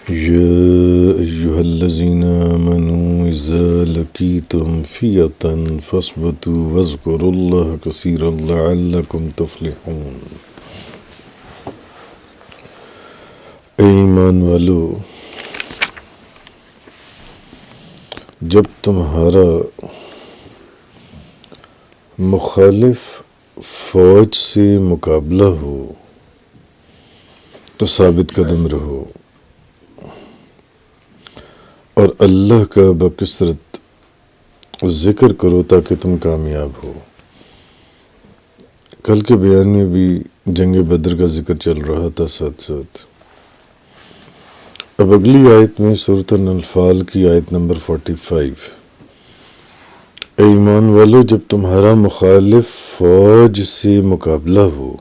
يا أيها الذين آمنوا إذا لقيتم فئة فاثبتوا واذكروا الله كثيرا لعلكم تفلحون۔ ایمان والو، جب تمہارا مخالف فوج سے مقابلہ ہو تو ثابت قدم رہو اور اللہ کا بکثرت ذکر کرو تاکہ تم کامیاب ہو۔ کل کے بیان میں بھی جنگ بدر کا ذکر چل رہا تھا ساتھ ساتھ۔ اب اگلی آیت میں سورۃ الانفال کی آیت نمبر 45، ایمان والو جب تمہارا مخالف فوج سے مقابلہ ہو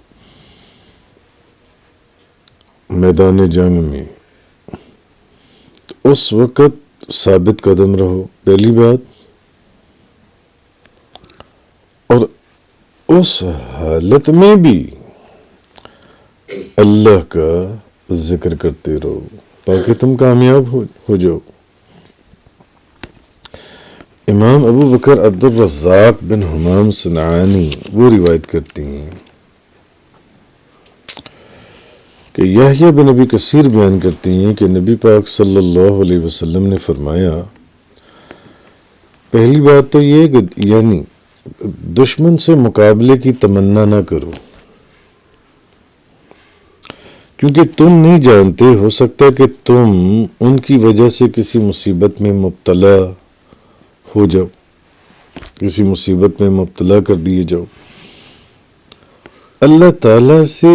میدان جنگ میں تو اس وقت ثابت قدم رہو، پہلی بات، اور اس حالت میں بھی اللہ کا ذکر کرتے رہو تاکہ تم کامیاب ہو جاؤ۔ امام ابو بکر عبد الرزاق بن حمام صنعانی وہ روایت کرتی ہیں کہ یحییٰ بن ابی کثیر بیان کرتی ہیں کہ نبی پاک صلی اللہ علیہ وسلم نے فرمایا، پہلی بات تو یہ کہ یعنی دشمن سے مقابلے کی تمنا نہ کرو، کیونکہ تم نہیں جانتے، ہو سکتا ہے کہ تم ان کی وجہ سے کسی مصیبت میں مبتلا ہو جاؤ، کسی مصیبت میں مبتلا کر دیے جاؤ۔ اللہ تعالیٰ سے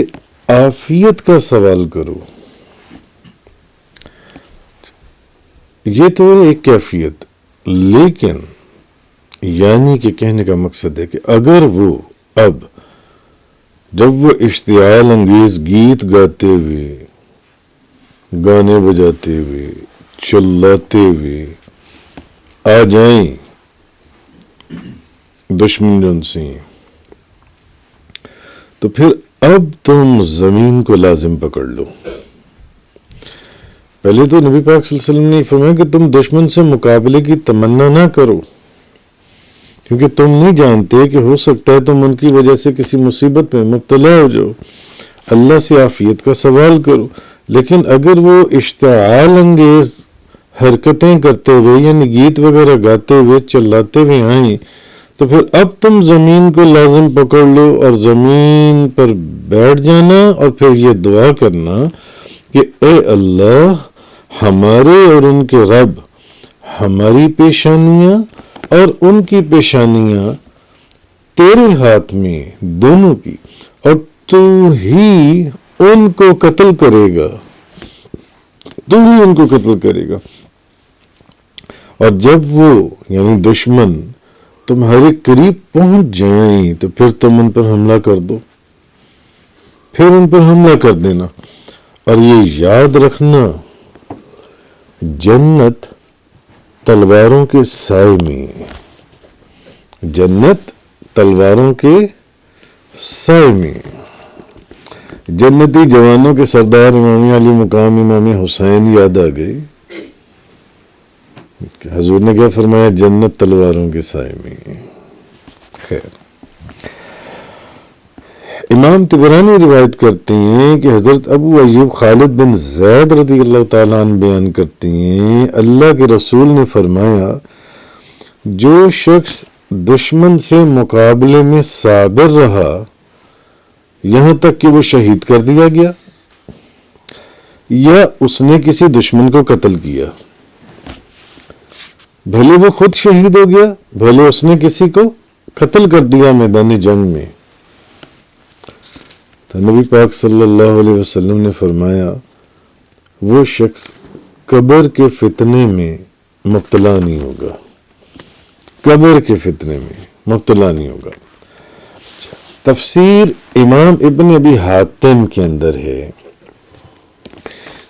عافیت کا سوال کرو۔ یہ تو ایک کیفیت، لیکن یعنی کہ کہنے کا مقصد ہے کہ اگر وہ اب جب وہ اشتعال انگیز گیت گاتے ہوئے، گانے بجاتے ہوئے، چلاتے ہوئے آ جائیں دشمن جن سے، تو پھر اب تم زمین کو لازم پکڑ لو۔ پہلے تو نبی پاک صلی اللہ علیہ وسلم نے فرمایا کہ تم دشمن سے مقابلے کی تمنا نہ کرو، کیونکہ تم نہیں جانتے کہ ہو سکتا ہے تم ان کی وجہ سے کسی مصیبت میں مبتلا ہو جاؤ۔ اللہ سے عافیت کا سوال کرو، لیکن اگر وہ اشتعال انگیز حرکتیں کرتے ہوئے یعنی گیت وغیرہ گاتے ہوئے چلاتے ہوئے آئیں تو پھر اب تم زمین کو لازم پکڑ لو اور زمین پر بیٹھ جانا اور پھر یہ دعا کرنا کہ اے اللہ، ہمارے اور ان کے رب، ہماری پیشانیاں اور ان کی پیشانیاں تیرے ہاتھ میں دونوں کی، اور تو ہی ان کو قتل کرے گا، تو ہی ان کو قتل کرے گا، اور جب وہ یعنی دشمن تمہارے قریب پہنچ جائیں تو پھر تم ان پر حملہ کر دو، پھر ان پر حملہ کر دینا۔ اور یہ یاد رکھنا، جنت تلواروں کے سائے میں، جنت تلواروں کے سائے میں۔ جنتی جوانوں کے سردار امام علی مقام امام حسین یاد آ گئے۔ حضور نے کیا فرمایا؟ جنت تلواروں کے سائے میں۔ خیر، امام طبرانی روایت کرتے ہیں کہ حضرت ابو ایوب خالد بن زید رضی اللہ تعالیٰ عنہ بیان کرتے ہیں، اللہ کے رسول نے فرمایا، جو شخص دشمن سے مقابلے میں صابر رہا یہاں تک کہ وہ شہید کر دیا گیا یا اس نے کسی دشمن کو قتل کیا، بھلے وہ خود شہید ہو گیا، بھلے اس نے کسی کو قتل کر دیا میدان جنگ میں، تو نبی پاک صلی اللہ علیہ وسلم نے فرمایا وہ شخص قبر کے فتنے میں مبتلا نہیں ہوگا، قبر کے فتنے میں مبتلا نہیں ہوگا۔ تفسیر امام ابن ابی حاتم کے اندر ہے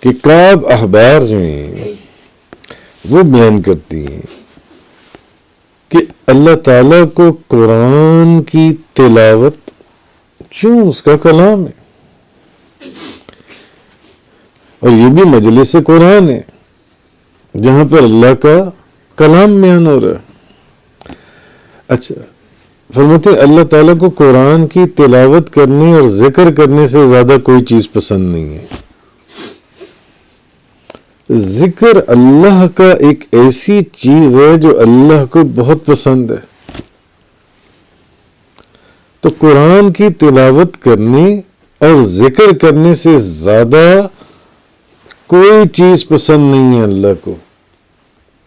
کہ کعب احبار میں وہ بیان کرتی ہیں کہ اللہ تعالیٰ کو قرآن کی تلاوت، کیوں؟ اس کا کلام ہے، اور یہ بھی مجلس قرآن ہے جہاں پر اللہ کا کلام بیان ہو رہا ہے۔ اچھا، فرماتے ہیں اللہ تعالیٰ کو قرآن کی تلاوت کرنے اور ذکر کرنے سے زیادہ کوئی چیز پسند نہیں ہے۔ ذکر اللہ کا ایک ایسی چیز ہے جو اللہ کو بہت پسند ہے، تو قرآن کی تلاوت کرنے اور ذکر کرنے سے زیادہ کوئی چیز پسند نہیں ہے اللہ کو۔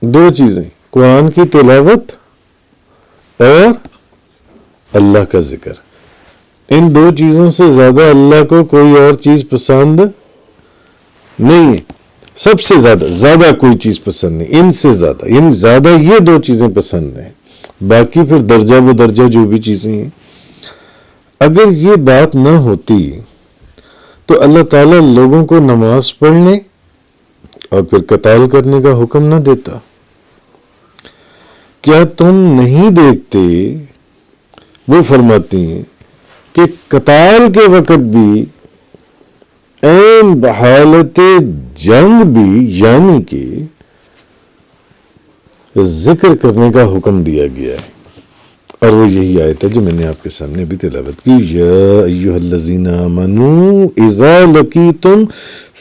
دو چیزیں، قرآن کی تلاوت اور اللہ کا ذکر، ان دو چیزوں سے زیادہ اللہ کو کوئی اور چیز پسند نہیں ہے۔ سب سے زیادہ کوئی چیز پسند نہیں، ان سے زیادہ، یعنی زیادہ یہ دو چیزیں پسند ہیں، باقی پھر درجہ بدرجہ جو بھی چیزیں ہیں۔ اگر یہ بات نہ ہوتی تو اللہ تعالیٰ لوگوں کو نماز پڑھنے اور پھر قتال کرنے کا حکم نہ دیتا۔ کیا تم نہیں دیکھتے، وہ فرماتی ہیں کہ قتال کے وقت بھی عین بحالت جنگ بھی یعنی کہ ذکر کرنے کا حکم دیا گیا ہے، اور وہ یہی آیت ہے جو میں نے آپ کے سامنے بھی تلاوت کی، یا ایھا الذین آمنوا اذا لقیتم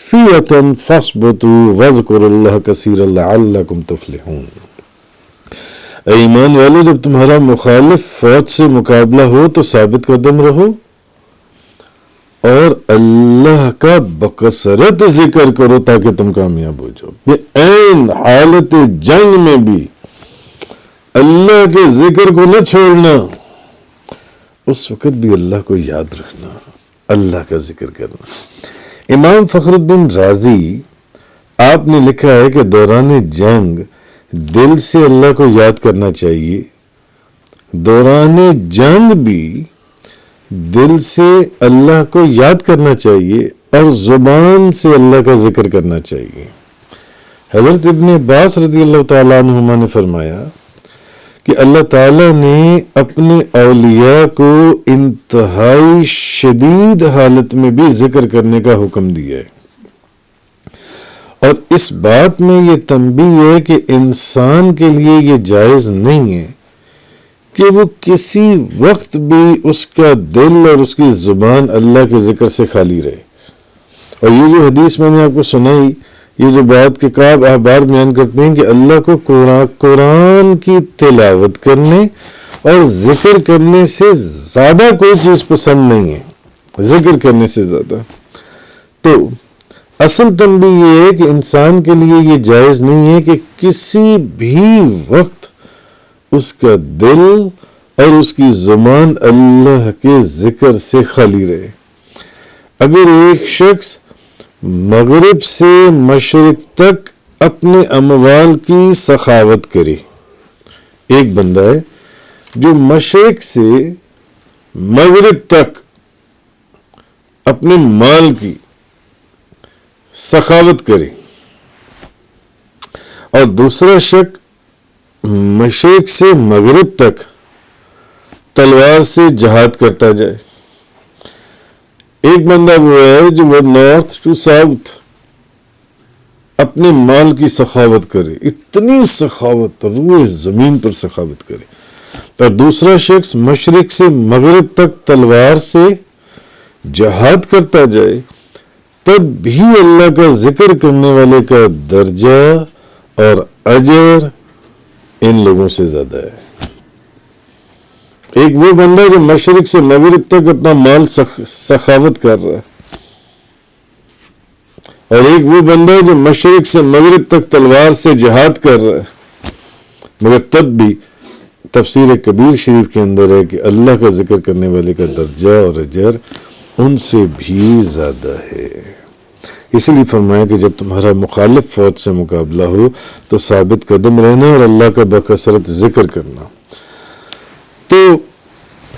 فئۃ فاثبتوا واذکروا اللہ کثیرا لعلکم تفلحون۔ اے ایمان والو، جب تمہارا مخالف فوج سے مقابلہ ہو تو ثابت قدم رہو اور اللہ کا بکثرت ذکر کرو تاکہ تم کامیاب ہو جاؤ۔ عین حالت جنگ میں بھی اللہ کے ذکر کو نہ چھوڑنا، اس وقت بھی اللہ کو یاد رکھنا، اللہ کا ذکر کرنا۔ امام فخر الدین رازی آپ نے لکھا ہے کہ دوران جنگ دل سے اللہ کو یاد کرنا چاہیے، دوران جنگ بھی دل سے اللہ کو یاد کرنا چاہیے اور زبان سے اللہ کا ذکر کرنا چاہیے۔ حضرت ابن عباس رضی اللہ تعالیٰ عنہما نے فرمایا کہ اللہ تعالیٰ نے اپنے اولیاء کو انتہائی شدید حالت میں بھی ذکر کرنے کا حکم دیا ہے، اور اس بات میں یہ تنبیہ ہے کہ انسان کے لیے یہ جائز نہیں ہے کہ وہ کسی وقت بھی اس کا دل اور اس کی زبان اللہ کے ذکر سے خالی رہے۔ اور یہ جو حدیث میں نے آپ کو سنائی، یہ جو بات کہ کعب احبار بیان کرتے ہیں کہ اللہ کو قرآن کی تلاوت کرنے اور ذکر کرنے سے زیادہ کوئی چیز پسند نہیں ہے، ذکر کرنے سے زیادہ۔ تو اصل تنبیہ یہ ہے کہ انسان کے لیے یہ جائز نہیں ہے کہ کسی بھی وقت اس کا دل اور اس کی زبان اللہ کے ذکر سے خالی رہے۔ اگر ایک شخص مغرب سے مشرق تک اپنے اموال کی سخاوت کرے، ایک بندہ ہے جو مشرق سے مغرب تک اپنے مال کی سخاوت کرے، اور دوسرا شخص مشرق سے مغرب تک تلوار سے جہاد کرتا جائے، ایک بندہ وہ ہے جو وہ نارتھ ٹو ساؤتھ اپنے مال کی سخاوت کرے، اتنی سخاوت روئے زمین پر سخاوت کرے، اور دوسرا شخص مشرق سے مغرب تک تلوار سے جہاد کرتا جائے، تب بھی اللہ کا ذکر کرنے والے کا درجہ اور اجر ان لوگوں سے زیادہ ہے۔ ایک وہ بندہ جو مشرق سے مغرب تک اپنا مال سخاوت کر رہا ہے، اور ایک وہ بندہ جو مشرق سے مغرب تک تلوار سے جہاد کر رہا ہے، مگر تب بھی تفسیر کبیر شریف کے اندر ہے کہ اللہ کا ذکر کرنے والے کا درجہ اور اجر ان سے بھی زیادہ ہے۔ اس لیے فرمایا کہ جب تمہارا مخالف فوج سے مقابلہ ہو تو ثابت قدم رہنا اور اللہ کا بکثرت ذکر کرنا۔ تو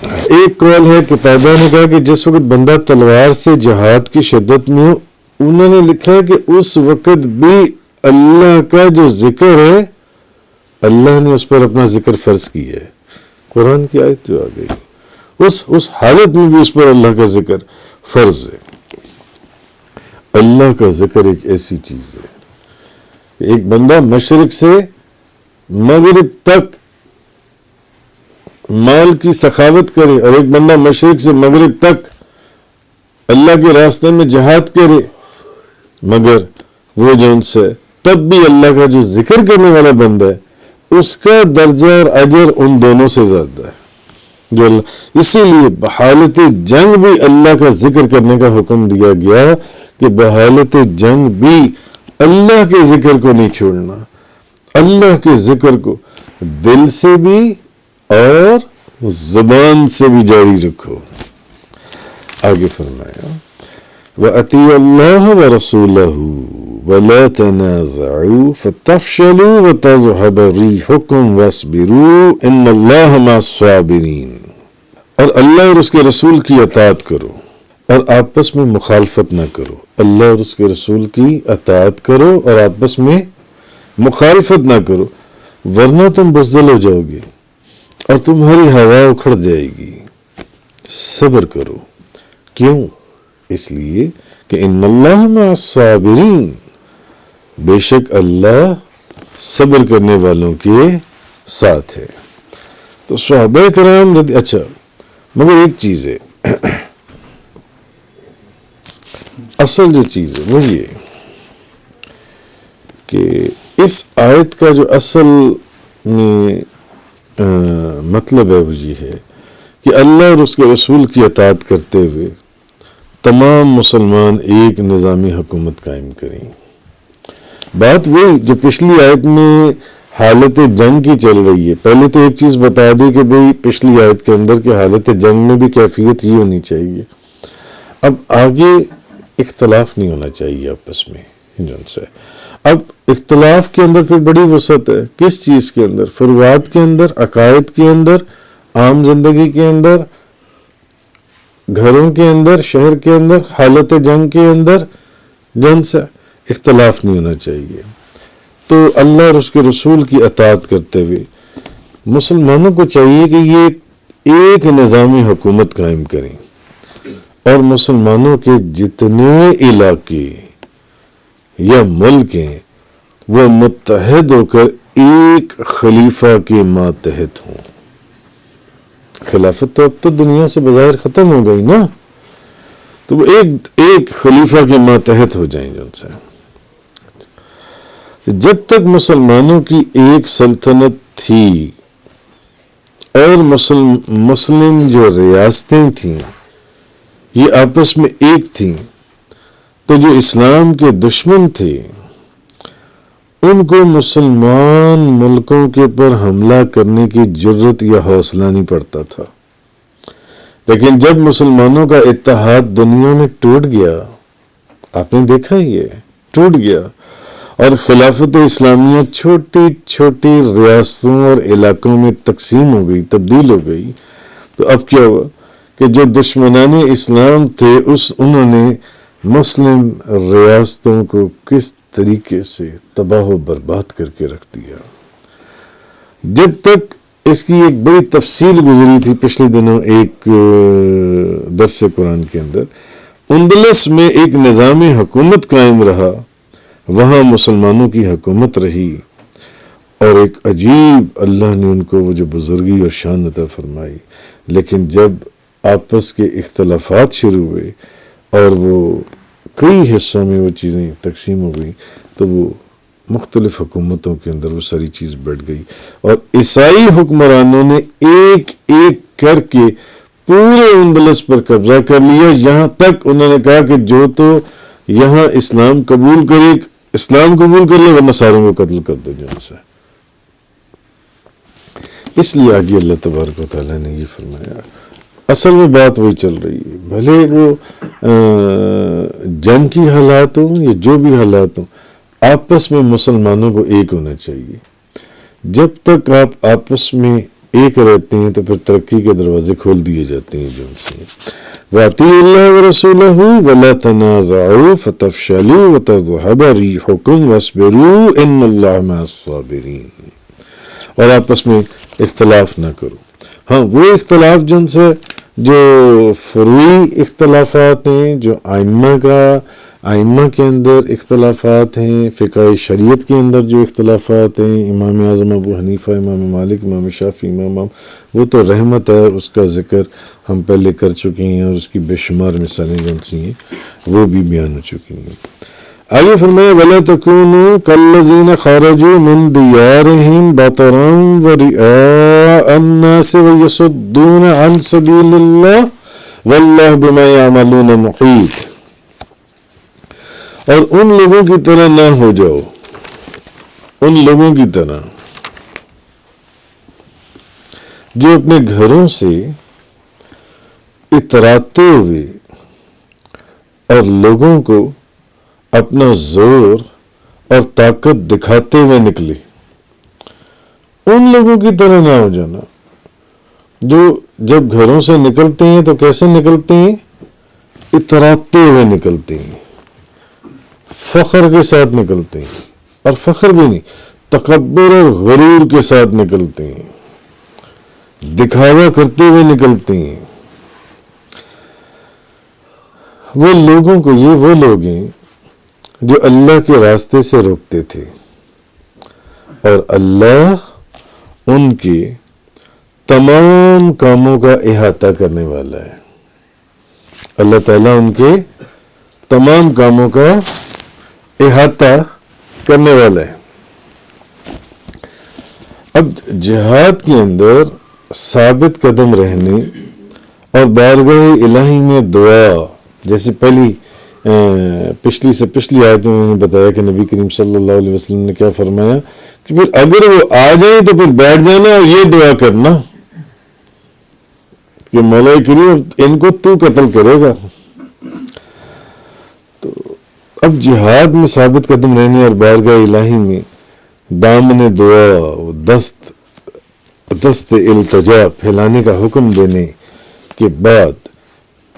ایک قول ہے کہ کتابہ نے کہا کہ جس وقت بندہ تلوار سے جہاد کی شدت میں ہو، انہوں نے لکھا کہ اس وقت بھی اللہ کا جو ذکر ہے، اللہ نے اس پر اپنا ذکر فرض کیا ہے۔ قرآن کی آیت جو آ گئی، اس حالت میں بھی اس پر اللہ کا ذکر فرض ہے۔ اللہ کا ذکر ایک ایسی چیز ہے کہ ایک بندہ مشرق سے مغرب تک مال کی سخاوت کرے اور ایک بندہ مشرق سے مغرب تک اللہ کے راستے میں جہاد کرے، مگر وہ جو ان سے تب بھی اللہ کا جو ذکر کرنے والا بندہ ہے اس کا درجہ اور اجر ان دونوں سے زیادہ ہے جو اللہ. اسی لیے بحالت جنگ بھی اللہ کا ذکر کرنے کا حکم دیا گیا کہ بحالت جنگ بھی اللہ کے ذکر کو نہیں چھوڑنا، اللہ کے ذکر کو دل سے بھی اور زبان سے بھی جاری رکھو. آگے فرمایا وَأَطِيعُوا اللَّهَ وَرَسُولَهُ وَلَا تَنَازَعُوا فَتَفْشَلُوا وَتَذْهَبَ رِيحُكُمْ وَاصْبِرُوا إِنَّ اللَّهَ مَعَ الصَّابِرِينَ. اور اللہ اور اس کے رسول کی اطاعت کرو اور آپس میں مخالفت نہ کرو. اللہ اور اس کے رسول کی اطاعت کرو اور آپس میں مخالفت نہ کرو، ورنہ تم بزدل ہو جاؤ گے اور تمہاری ہوا اکھڑ جائے گی. صبر کرو. کیوں؟ اس لیے کہ ان اللہ مع الصابرین، بے شک اللہ صبر کرنے والوں کے ساتھ ہے. تو صحابہ کرام اچھا، مگر ایک چیز ہے، اصل جو چیز ہے وہ یہ کہ اس آیت کا جو اصل میں مطلب ہے وہ یہ ہے کہ اللہ اور اس کے رسول کی اطاعت کرتے ہوئے تمام مسلمان ایک نظامی حکومت قائم کریں. بات وہی جو پچھلی آیت میں حالت جنگ کی چل رہی ہے. پہلے تو ایک چیز بتا دی کہ بھئی پچھلی آیت کے اندر کہ حالت جنگ میں بھی کیفیت یہ ہونی چاہیے. اب آگے اختلاف نہیں ہونا چاہیے آپس میں جن سے. اب اختلاف کے اندر پھر بڑی وسعت ہے. کس چیز کے اندر؟ فروعات کے اندر، عقائد کے اندر، عام زندگی کے اندر، گھروں کے اندر، شہر کے اندر، حالت جنگ کے اندر جن سے اختلاف نہیں ہونا چاہیے. تو اللہ اور اس کے رسول کی اطاعت کرتے ہوئے مسلمانوں کو چاہیے کہ یہ ایک نظامی حکومت قائم کریں اور مسلمانوں کے جتنے علاقے یا ملک ہیں وہ متحد ہو کر ایک خلیفہ کے ماتحت ہوں. خلافت تو اب تو دنیا سے بظاہر ختم ہو گئی نا، تو وہ ایک خلیفہ کے ماتحت ہو جائیں جن سے. جب تک مسلمانوں کی ایک سلطنت تھی اور مسلم جو ریاستیں تھیں یہ آپس میں ایک تھیں، تو جو اسلام کے دشمن تھے ان کو مسلمان ملکوں کے پر حملہ کرنے کی جرت یا حوصلہ نہیں پڑتا تھا. لیکن جب مسلمانوں کا اتحاد دنیا میں ٹوٹ گیا، آپ نے دیکھا یہ ٹوٹ گیا اور خلافت اسلامیہ چھوٹی چھوٹی ریاستوں اور علاقوں میں تقسیم ہو گئی، تبدیل ہو گئی، تو اب کیا ہوا کہ جو دشمنان اسلام تھے انہوں نے مسلم ریاستوں کو کس طریقے سے تباہ و برباد کر کے رکھ دیا. جب تک اس کی ایک بڑی تفصیل گزری تھی پچھلے دنوں ایک درس قرآن کے اندر، اندلس میں ایک نظامی حکومت قائم رہا، وہاں مسلمانوں کی حکومت رہی اور ایک عجیب اللہ نے ان کو وہ جو بزرگی اور شان عطا فرمائی. لیکن جب آپس کے اختلافات شروع ہوئے اور وہ کئی حصوں میں وہ چیزیں تقسیم ہو گئی تو وہ مختلف حکومتوں کے اندر وہ ساری چیز بڑھ گئی اور عیسائی حکمرانوں نے ایک ایک کر کے پورے اندلس پر قبضہ کر لیا. یہاں تک انہوں نے کہا کہ جو تو یہاں اسلام قبول کر لے ورنہ ساروں کو قتل کر دو جن سے. اس لیے آگے اللہ تبارک و تعالیٰ نے یہ فرمایا. اصل میں بات وہی چل رہی ہے، بھلے وہ جنگ کی حالات ہوں یا جو بھی حالات ہوں، آپس میں مسلمانوں کو ایک ہونا چاہیے. جب تک آپ آپس میں ایک رہتے ہیں تو پھر ترقی کے دروازے کھول دیے جاتے ہیں جو ان سے. وَأَطِيعُوا اللَّهَ وَرَسُولَهُ وَلَا تَنَازَعُوا فَتَفْشَلُوا وَتَذْهَبَ رِيحُكُمْ وَاصْبِرُوا إِنَّ اللَّهَ مَعَ الصَّابِرِينَ. اور آپس میں اختلاف نہ کرو. ہاں وہ اختلاف جن سے جو فروعی اختلافات ہیں، جو آئمہ کے اندر اختلافات ہیں، فقہ شریعت کے اندر جو اختلافات ہیں، امام اعظم ابو حنیفہ، امام مالک، امام شافعی، امام، وہ تو رحمت ہے، اس کا ذکر ہم پہلے کر چکے ہیں، اور اس کی بے شمار مثالیں جن سی ہیں وہ بھی بیان ہو چکی ہیں۔ آگے فرمایا وَلَا تَكُونُوا كَالَّذِينَ خَرَجُوا مِن دِيَارِهِمْ بَطَرًا وَرِئَاءَ النَّاسِ وَيَصُدُّونَ عَن سَبِيلِ اللَّهِ وَاللَّهُ بِمَا يَعْمَلُونَ مُحِيطٌ۔ اور ان لوگوں کی طرح نہ ہو جاؤ، ان لوگوں کی طرح جو اپنے گھروں سے اتراتے ہوئے اور لوگوں کو اپنا زور اور طاقت دکھاتے ہوئے نکلے۔ ان لوگوں کی طرح نہ ہو جانا جو جب گھروں سے نکلتے ہیں تو کیسے نکلتے ہیں؟ اتراتے ہوئے نکلتے ہیں، فخر کے ساتھ نکلتے ہیں، اور فخر بھی نہیں، تکبر اور غرور کے ساتھ نکلتے ہیں، دکھاوا کرتے ہوئے نکلتے ہیں۔ وہ لوگوں کو، یہ وہ لوگ ہیں جو اللہ کے راستے سے روکتے تھے، اور اللہ ان کے تمام کاموں کا احاطہ کرنے والا ہے۔ اللہ تعالیٰ ان کے تمام کاموں کا احاطہ کرنے والا ہے۔ اب جہاد کے اندر ثابت قدم رہنے اور بارگاہ الہی میں دعا، جیسے پچھلی آیت میں نے بتایا کہ نبی کریم صلی اللہ علیہ وسلم نے کیا فرمایا کہ پھر اگر وہ آ جائیں تو پھر بیٹھ جانا اور یہ دعا کرنا کہ مولا کریم ان کو تو قتل کرے گا۔ تو اب جہاد میں ثابت قدم رہنے اور بارگاہ الہی میں دامن دعا، دست التجا پھیلانے کا حکم دینے کے بعد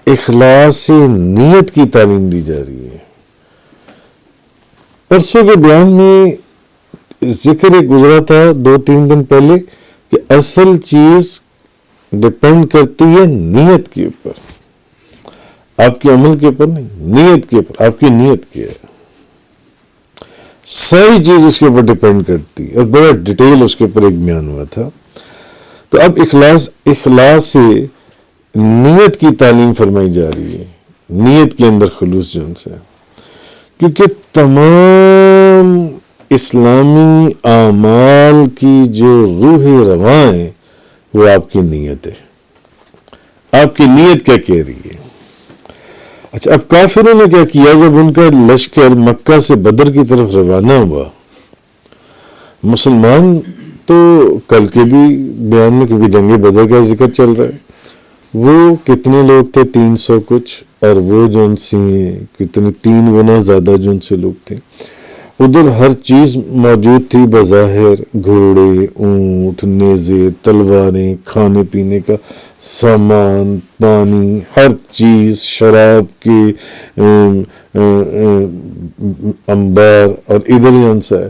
اخلاص نیت کی تعلیم دی جا رہی ہے۔ پرسوں کے بیان میں ذکر گزرا تھا 2-3 دن پہلے کہ اصل چیز ڈپینڈ کرتی ہے نیت کے اوپر، آپ کے عمل کے اوپر نہیں، نیت کے اوپر۔ آپ کی نیت کیا ہے، ساری چیز اس کے اوپر ڈپینڈ کرتی ہے، اور بڑا ڈیٹیل اس کے اوپر ایک بیان ہوا تھا۔ تو اب اخلاص سے نیت کی تعلیم فرمائی جا رہی ہے، نیت کے اندر خلوص جن سے، کیونکہ تمام اسلامی اعمال کی جو روح رواں ہے وہ آپ کی نیت ہے۔ آپ کی نیت کیا کہہ رہی ہے؟ اچھا، اب کافروں نے کیا کیا جب ان کا لشکر مکہ سے بدر کی طرف روانہ ہوا؟ مسلمان تو کل کے بھی بیان میں، کیونکہ جنگ بدر کا ذکر چل رہا ہے، وہ کتنے لوگ تھے؟ 300 کچھ، اور وہ جو ان سے کتنے 3 گنا زیادہ جو ان سے لوگ تھے۔ ادھر ہر چیز موجود تھی بظاہر، گھوڑے، اونٹ، نیزے، تلواریں، کھانے پینے کا سامان، پانی، ہر چیز، شراب کے انبار، اور ادھر جو سا ہے،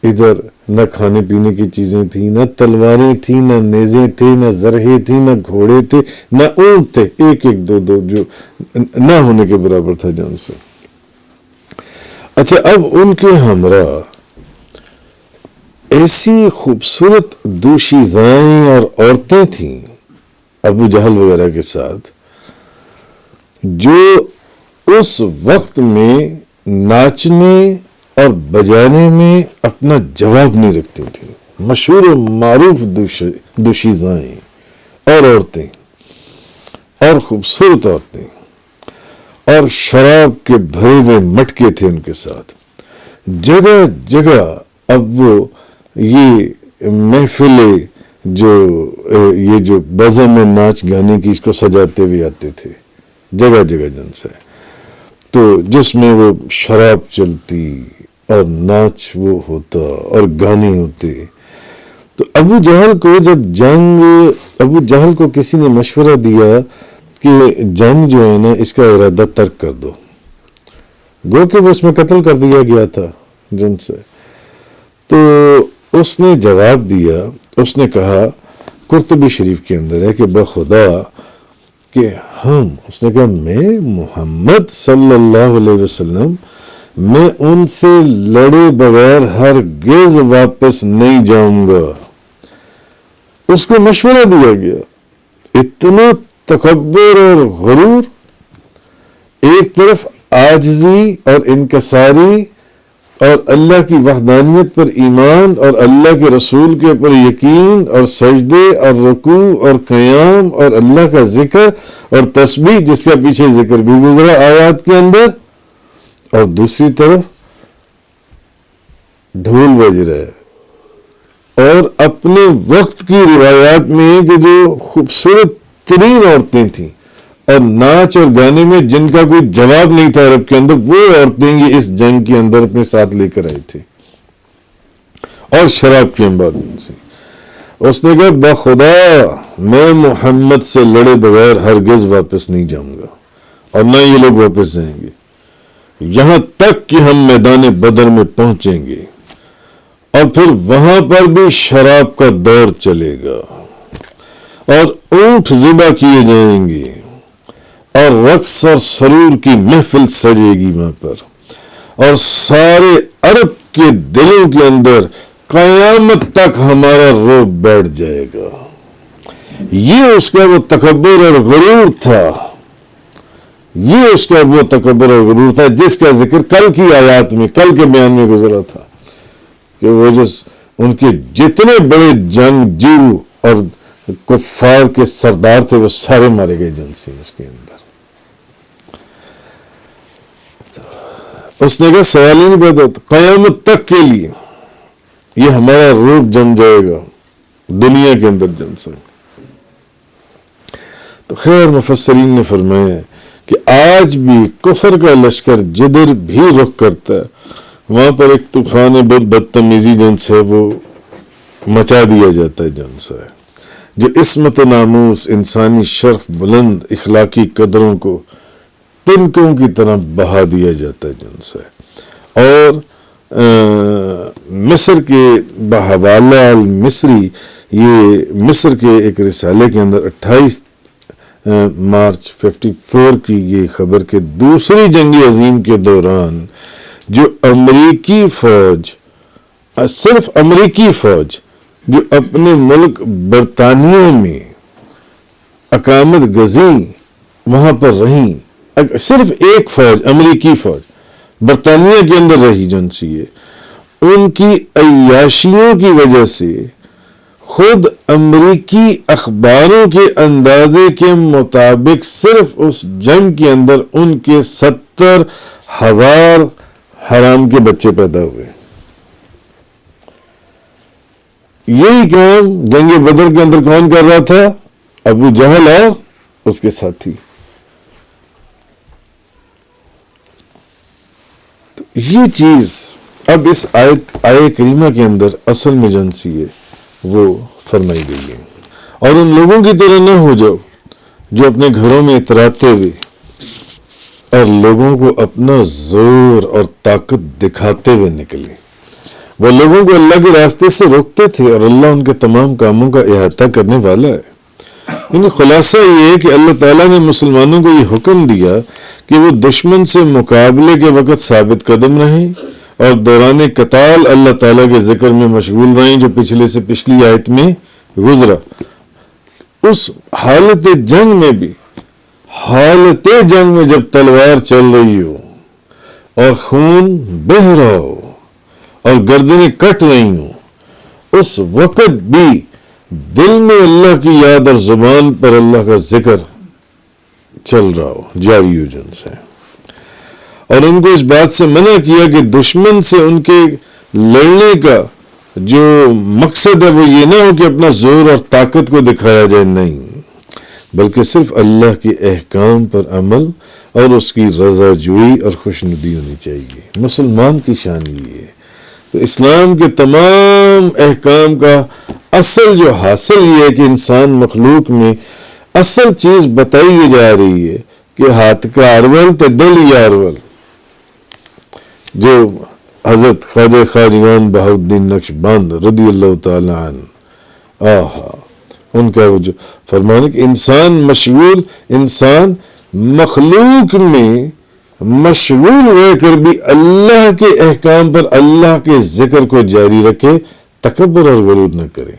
ادھر نہ کھانے پینے کی چیزیں تھیں، نہ تلواریں تھیں، نہ نیزیں تھے، نہ زرہے تھیں، نہ گھوڑے تھے، نہ اونٹ تھے، ایک 2 جو نہ ہونے کے برابر تھا جو ان سے۔ اچھا، اب ان کے ہمراہ ایسی خوبصورت دوشیزائیں اور عورتیں تھیں ابو جہل وغیرہ کے ساتھ، جو اس وقت میں ناچنے اور بجانے میں اپنا جواب نہیں رکھتی تھیں۔ مشہور و معروف دوشیزائیں اور عورتیں، اور خوبصورت عورتیں، اور شراب کے بھرے ہوئے مٹکے تھے ان کے ساتھ۔ جگہ جگہ اب وہ یہ محفلیں یہ جو بزم میں ناچ گانے کی اس کو سجاتے ہوئے آتے تھے، جگہ جگہ جن سے، تو جس میں وہ شراب چلتی اور ناچ وہ ہوتا اور گانے ہوتے۔ تو ابو جہل کو کسی نے مشورہ دیا کہ جنگ جو ہے نا، اس کا ارادہ ترک کر دو، گو کہ وہ اس میں قتل کر دیا گیا تھا جن سے۔ تو اس نے جواب دیا، اس نے کہا، قرطبی شریف کے اندر ہے کہ بخدا کہ اس نے کہا میں محمد صلی اللہ علیہ وسلم میں ان سے لڑے بغیر ہرگز واپس نہیں جاؤں گا. اس کو مشورہ دیا گیا. اتنا تکبر اور غرور، ایک طرف عاجزی اور انکساری اور اللہ کی وحدانیت پر ایمان اور اللہ کے رسول کے اوپر یقین اور سجدے اور رکوع اور قیام اور اللہ کا ذکر اور تسبیح جس کا پیچھے ذکر بھی گزرا آیات کے اندر، اور دوسری طرف ڈھول بج رہے. اور اپنے وقت کی روایات میں کہ جو خوبصورت ترین عورتیں تھیں اور ناچ اور گانے میں جن کا کوئی جواب نہیں تھا عرب کے اندر، وہ عورتیں یہ اس جنگ کے اندر اپنے ساتھ لے کر آئی تھی اور شراب کی انبادن سے. اس نے کہا بخدا میں محمد سے لڑے بغیر ہرگز واپس نہیں جاؤں گا اور نہ یہ لوگ واپس جائیں گے یہاں تک کہ ہم میدان بدر میں پہنچیں گے، اور پھر وہاں پر بھی شراب کا دور چلے گا اور اونٹ ذبح کیے جائیں گے اور رقص اور سرور کی محفل سجے گی وہاں پر، اور سارے عرب کے دلوں کے اندر قیامت تک ہمارا رعب بیٹھ جائے گا. یہ اس کا وہ تکبر اور غرور تھا، یہ اس کا وہ تکبر اور غرور تھا جس کا ذکر کل کی آیات میں، کل کے بیان میں گزرا تھا کہ وہ جو ان کے جتنے بڑے جنگجو اور کفار کے سردار تھے وہ سارے مارے گئے جنگ سے. اس کے اندر اس نے کہا سوال ہی نہیں پیدا ہوتا، قیامت تک کے لیے یہ ہمارا روح جم جائے گا دنیا کے اندر جن سے. تو خیر مفسرین نے فرمایا کہ آج بھی کفر کا لشکر جدھر بھی رخ کرتا ہے وہاں پر ایک طوفان بدتمیزی جن سے وہ مچا دیا جاتا ہے، جن سے جو عصمت و ناموس، انسانی شرف بلند اخلاقی قدروں کو تنکوں کی طرح بہا دیا جاتا ہے جن سے. اور مصر کے بحوالہ المصری، یہ مصر کے ایک رسالے کے اندر 28 مارچ 54 کی یہ خبر کہ دوسری جنگ عظیم کے دوران جو امریکی فوج، صرف امریکی فوج جو اپنے ملک برطانیہ میں اقامت گزیں وہاں پر رہیں، صرف ایک فوج امریکی فوج برطانیہ کے اندر رہی جن سی ہے، ان کی عیاشیوں کی وجہ سے خود امریکی اخباروں کے اندازے کے مطابق صرف اس جنگ کے اندر ان کے 70,000 حرام کے بچے پیدا ہوئے. یہی کام جنگ بدر کے اندر کون کر رہا تھا؟ ابو جہل اور اس کے ساتھی. تو یہ چیز اب اس آیت کریمہ کے اندر اصل میں جن سی ہے وہ فرمائی گئی ہے. اور ان لوگوں کی طرح نہ ہو جاؤ جو اپنے گھروں میں اتراتے ہوئے اور لوگوں کو اپنا زور اور طاقت دکھاتے ہوئے نکلے. وہ لوگوں کو اللہ کے راستے سے روکتے تھے اور اللہ ان کے تمام کاموں کا احاطہ کرنے والا ہے. یعنی خلاصہ یہ ہے کہ اللہ تعالیٰ نے مسلمانوں کو یہ حکم دیا کہ وہ دشمن سے مقابلے کے وقت ثابت قدم رہیں اور دوران قتال اللہ تعالیٰ کے ذکر میں مشغول رہیں، جو پچھلے سے پچھلی آیت میں گزرا. اس حالت جنگ میں بھی، حالت جنگ میں جب تلوار چل رہی ہو اور خون بہہ رہا ہو اور گردنیں کٹ رہی ہوں، اس وقت بھی دل میں اللہ کی یاد اور زبان پر اللہ کا ذکر چل رہا ہو، جاری ہو جن سے. اور ان کو اس بات سے منع کیا کہ دشمن سے ان کے لڑنے کا جو مقصد ہے وہ یہ نہ ہو کہ اپنا زور اور طاقت کو دکھایا جائے، نہیں، بلکہ صرف اللہ کے احکام پر عمل اور اس کی رضا جوئی اور خوشنودی ہونی چاہیے. مسلمان کی شان یہ ہے. تو اسلام کے تمام احکام کا اصل جو حاصل یہ ہے کہ انسان مخلوق میں اصل چیز بتائی جا رہی ہے کہ ہاتھ کا اڑول تے دل یارول، جو حضرت خواجہ خواجگان بہاؤالدین نقشبند رضی اللہ تعالی عنہ ان کا وہ جو فرمانے کہ انسان مخلوق میں مشغول رہ کر بھی اللہ کے احکام پر اللہ کے ذکر کو جاری رکھے، تکبر اور غرور نہ کرے۔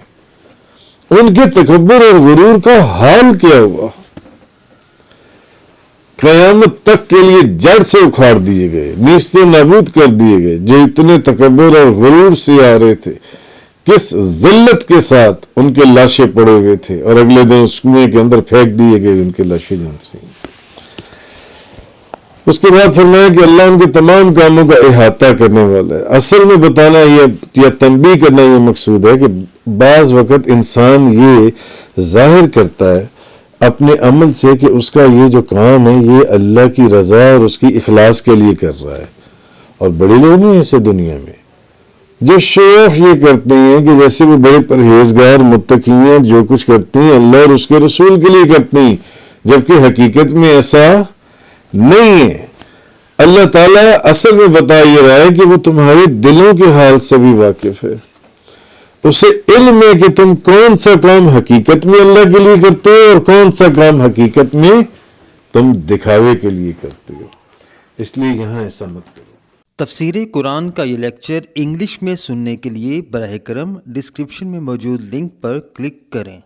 ان کے تکبر اور غرور کا حال کیا ہوا؟ قیامت تک کے لیے جڑ سے اکھاڑ دیے گئے، نیست و نابود کر دیے گئے۔ جو اتنے تکبر اور غرور سے آ رہے تھے، کس ذلت کے ساتھ ان کے لاشیں پڑے ہوئے تھے، اور اگلے دن اس کنویں کے اندر پھینک دیے گئے ان کے لاشیں جن سے۔ اس کے بعد فرمایا کہ اللہ ان کے تمام کاموں کا احاطہ کرنے والا ہے۔ اصل میں بتانا یا تنبیہ کرنا یہ مقصود ہے کہ بعض وقت انسان یہ ظاہر کرتا ہے اپنے عمل سے کہ اس کا یہ جو کام ہے یہ اللہ کی رضا اور اس کی اخلاص کے لیے کر رہا ہے، اور بڑے لوگ ہیں ایسے دنیا میں جو شو آف یہ کرتے ہیں کہ جیسے وہ بڑے پرہیزگار متقی ہیں، جو کچھ کرتے ہیں اللہ اور اس کے رسول کے لیے کرتے ہیں، جبکہ حقیقت میں ایسا نہیں ہے۔ اللہ تعالیٰ اصل میں بتا یہ رہا ہے کہ وہ تمہارے دلوں کے حال سے بھی واقف ہے، اسے علم ہے کہ تم کون سا کام حقیقت میں اللہ کے لیے کرتے ہو اور کون سا کام حقیقت میں تم دکھاوے کے لیے کرتے ہو، اس لیے یہاں ایسا مت کرو۔ تفسیر قرآن کا یہ لیکچر انگلش میں سننے کے لیے براہ کرم ڈسکرپشن میں موجود لنک پر کلک کریں۔